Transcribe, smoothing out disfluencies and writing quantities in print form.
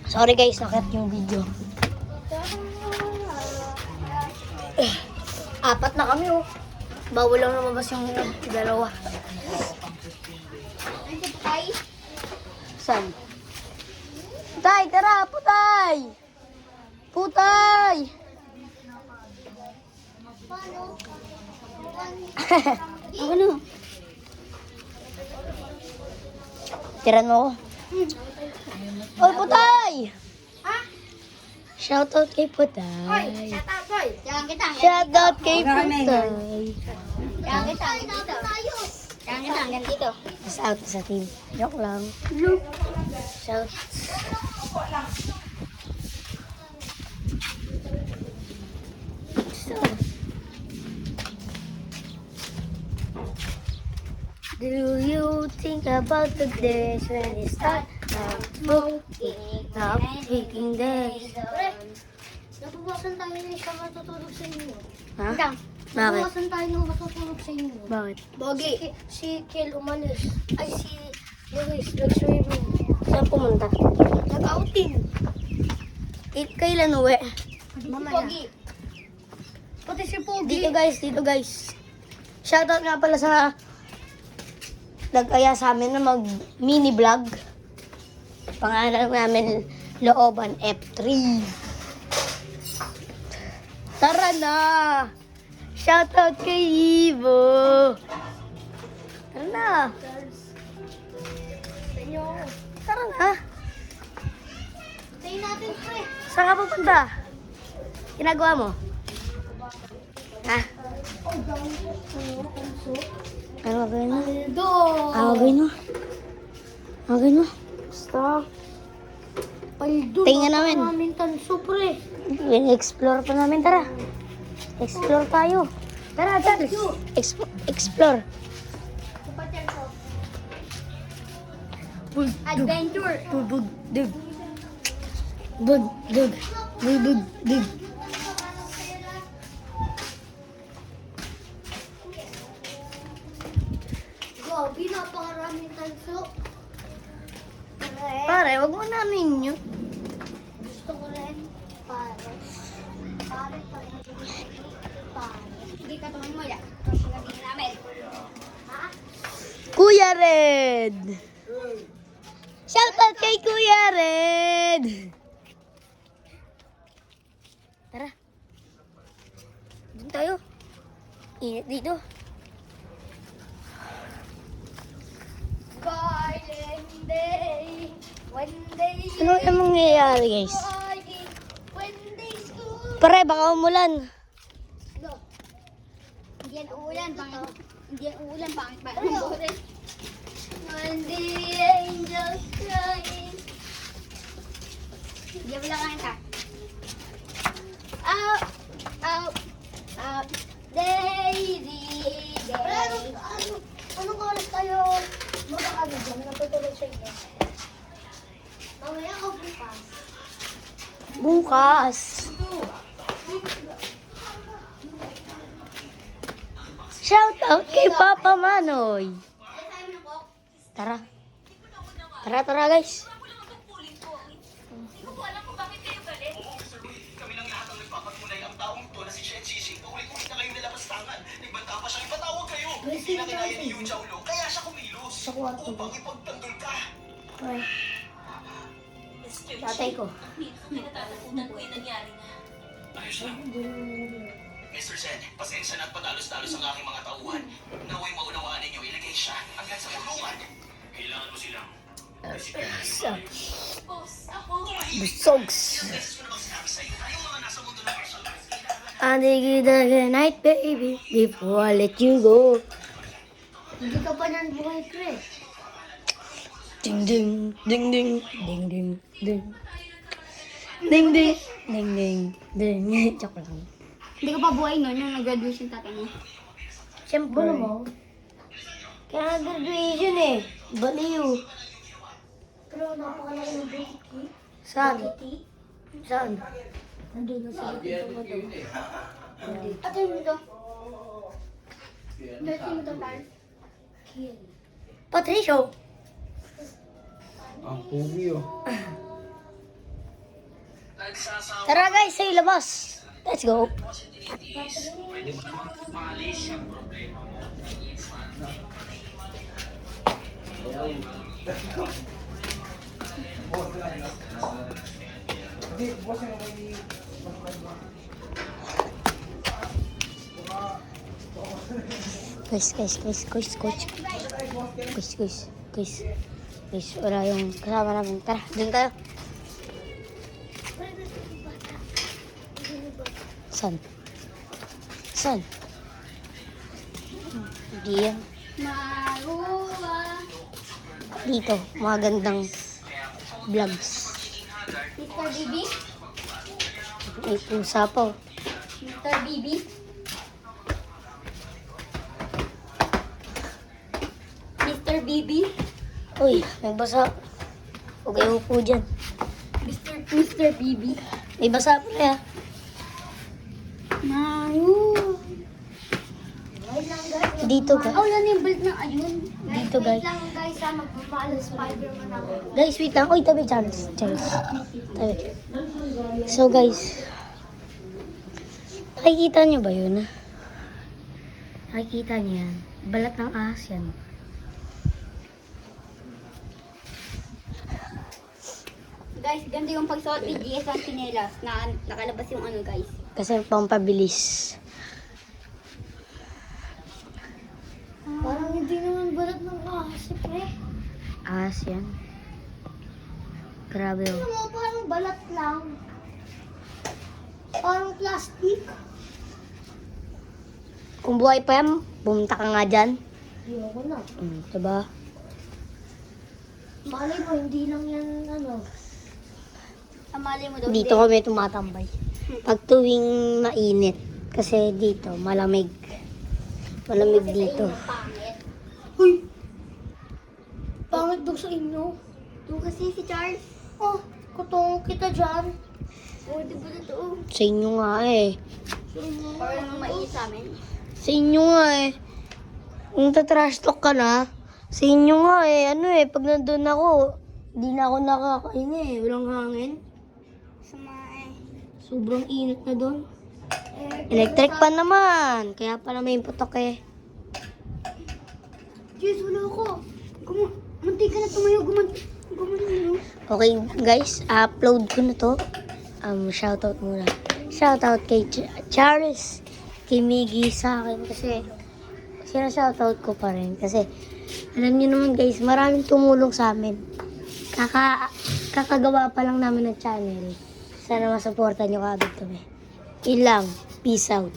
Sorry guys, nakat yung video. Apat na kami oh. Bawal lang lumabas yung dalawa. Saan? Putay, tara! Putay! Putay! Ano? Tiran mo ko. Oy, Putay! Ha? Shoutout kay Putay. Hoy, shout out, boy. Jangan kita. Shoutout kay Putay. Jangan kita, dito. Jangan kita, hanggang dito. Shout sa team. Joke lang. Shout. Do you think about the days when you start not taking days? Pre, nabubukasan tayo ng isang matutulog sa inyo. Ha? Bakit? Bakit? Nabubukasan tayo ng matutulog sa inyo. Bakit? Bogi. Si Kel umalis. Ay, si Luis, nag-swimming. Saan pumunta? Nag-outing. Kailan uwi? Mamaya. Pogi. Pati si Pogi. Dito guys. Shoutout nga pala sa nag-aya sa amin na mag mini vlog. Pangalan namin Looban F3. Tara na! Shoutout kay Ivo! Tara na! Tara na! Tayo natin, pre. Saan ka pupunta? Ginagawa mo? Ha? Ano gagawin mo? Aldo. Ano gagawin mo? Ano gagawin mo? Basta. Paldo. Tingnan namin. Namin tanso, pre. Explore pa namin, tara. Explore tayo. Tara, Charles. Explore. Adventure. Bug, dug. Bug, dug. Bug, dug. Gobi, napakaraming tanso. Pare, wag mo namin yun. Gusto ko rin. Pare. Hindi ka tumahin mo yan. Pagkatingin namin. Ha? Kuya Red. Shoutout kay Kuya Red. Tara. Doon tayo. Init dito. Violent day. When day. Ano yung mangyayari, guys? When day school. Pare, baka umulan. Go. Hindi yan uulan. Hindi yan uulan. Pangit ba? Uulan. When the angels crying. Hindi mo lang kanta. Out. Out. Out. Daisy. Day. Anong oras tayo? Mag-ano dyan? Natutulog sa inyo. Mamaya o bukas? Bukas. Shoutout kay Papa Manoy. Tara. Tara, guys. Kami lang lahat ang nagpapatunay ang taong to na si Shen Sising. Paulit-ulit na kayong nalabastangan. Nagbanta pa siyang ipatawag kayo. Hindi na kinaya ni Yu Chaulo, kaya siya kumilos. Upang ipagtanggol ka. Ay. Tatay ko. Ayos lang. Mr. Zen, pasensya na at patalos-talos ang aking mga tauhan. Naway maunawaan ninyo, ilagay siya hanggang sa kulungan. Kailangan mo silang Busogs. beses ko na bang sinabi sa'yo, tayong mga nasa mundo ng martial arts, I dig you the night, baby, before I let you go. Hindi ka pa nang buhay, Chris. Ding ding ding ding ding ding ding ding ding ding ding ding. Joke lang. Hindi ka pa buhay noon nung nag-graduation tatay mo. Siyempre. Kaya graduation eh. Baliw. Pero napakalaki ng basic. Saan? Saan? Nandun na sa likod ko to. Ate mo to. Ate mo to, Tan. Patricio. Ang pugi oh. Nagsasawa Tara guys, sa ilabas. Let's go. kasi tinitiis. Pwede mo namang maalis yung problema mo. Guys, wala yung kasama namin. Tara, dun tayo. San? Hindi yan. Maruha. Dito, mga gandang vlogs. Mr. Bibi? May pusa po. Mr. Bibi? Mr. Bibi? Uy, may basa. Huwag kayo upo dyan. Mr. Bibi? May basa pa rin. Maruha. Dito ka. Oh, yan yung belt ng ayun. Dito guys. Lang guys, magpapalo Spider-Man ako. Guys, wait lang. Uy, tabi, Charles. Tabi. So, guys. Nakikita niyo ba yun? Nakikita niyo yan? Balat ng ahas yan. Guys, ganito yung pagsuot ni GS ng chinelas na nakalabas yung ano guys. Kasi pampabilis. Parang hindi naman balat ng ahas, pre. Ahas yan. Grabe oh. Ano, parang balat lang. Parang plastic. Kung buhay pa yan, pumunta ka nga dyan. Ayoko na. Diba? Malay mo, hindi lang yan ano. Malay mo daw. Dito kami tumatambay. Pag tuwing mainit. Kasi dito, malamig. Malamig dito. Pangit. Uy! Pangit daw sa inyo. Doon kasi si Charles. Oh, kutong kita dyan. Oh, di ba ito? Sa inyo nga eh. Parang mainit sa amin. Sa inyo nga eh. Kung tatrash talk ka na, sa inyo nga eh. Ano eh, pag nandun ako, hindi na ako nakakain eh. Walang hangin. Sumae. Sobrang init na doon. Electric pa naman. Kaya pala may putok eh. Diyos, wala ko. Munti ka na tumayo. Gumanyo. Okay guys, upload ko na to. Shoutout muna. Shoutout kay Charles, kay Miggy sa akin kasi shoutout ko pa rin. Kasi alam niyo naman guys, maraming tumulong sa amin. Kakagawa pa lang namin ng channel. Sana masuportan niyo kagad kami. Ilang. Peace out.